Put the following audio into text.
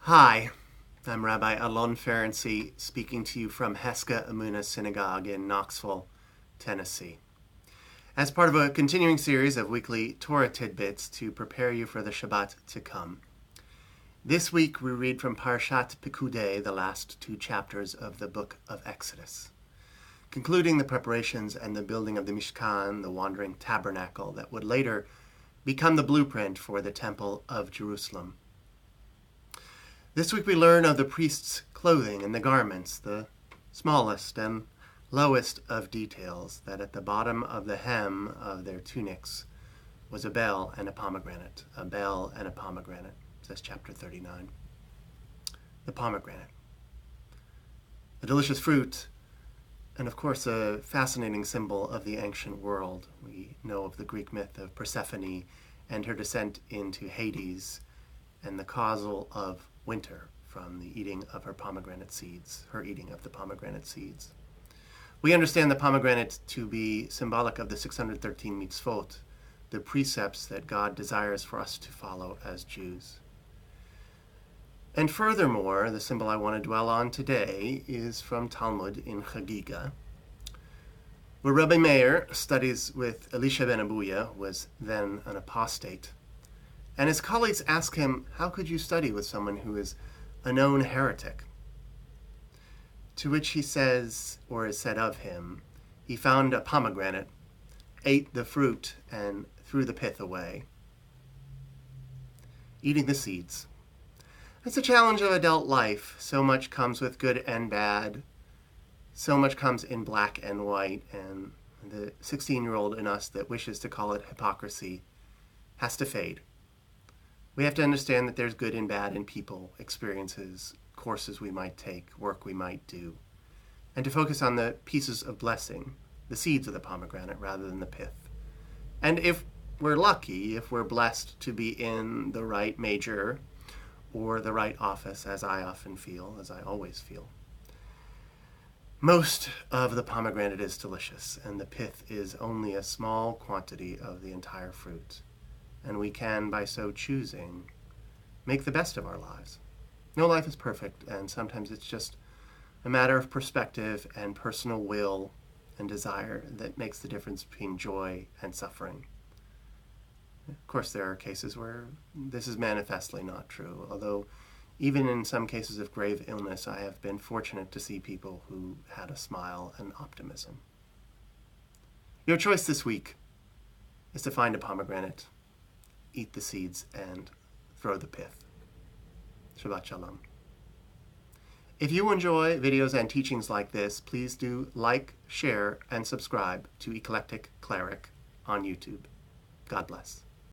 Hi, I'm Rabbi Alon Ferenczi speaking to you from Heska Emunah Synagogue in Knoxville, Tennessee. As part of a continuing series of weekly Torah tidbits to prepare you for the Shabbat to come, this week we read from Parashat Pekudai, the last two chapters of the book of Exodus, concluding the preparations and the building of the Mishkan, the wandering tabernacle that would later become the blueprint for the Temple of Jerusalem. This week we learn of the priest's clothing and the garments, the smallest and lowest of details, that at the bottom of the hem of their tunics was a bell and a pomegranate. A bell and a pomegranate, says chapter 39. The pomegranate. A delicious fruit, and of course a fascinating symbol of the ancient world. We know of the Greek myth of Persephone and her descent into Hades, and the causal of winter from the eating of her pomegranate seeds, her eating of the pomegranate seeds. We understand the pomegranate to be symbolic of the 613 mitzvot, the precepts that God desires for us to follow as Jews. And furthermore, the symbol I want to dwell on today is from Talmud in Chagiga, where Rabbi Meir studies with Elisha ben Abuya, who was then an apostate, and his colleagues ask him, how could you study with someone who is a known heretic? To which he says, or is said of him, he found a pomegranate, ate the fruit, and threw the pith away, eating the seeds. That's the challenge of adult life. So much comes with good and bad. So much comes in black and white, and the 16-year-old in us that wishes to call it hypocrisy has to fade. We have to understand that there's good and bad in people, experiences, courses we might take, work we might do, and to focus on the pieces of blessing, the seeds of the pomegranate rather than the pith. And if we're lucky, if we're blessed to be in the right major or the right office, as I often feel, as I always feel, most of the pomegranate is delicious, and the pith is only a small quantity of the entire fruit. And we can, by so choosing, make the best of our lives. No life is perfect, and sometimes it's just a matter of perspective and personal will and desire that makes the difference between joy and suffering. Of course, there are cases where this is manifestly not true, although even in some cases of grave illness, I have been fortunate to see people who had a smile and optimism. Your choice this week is to find a pomegranate, eat the seeds, and throw the pith. Shabbat Shalom. If you enjoy videos and teachings like this, please do like, share, and subscribe to Eclectic Cleric on YouTube. God bless.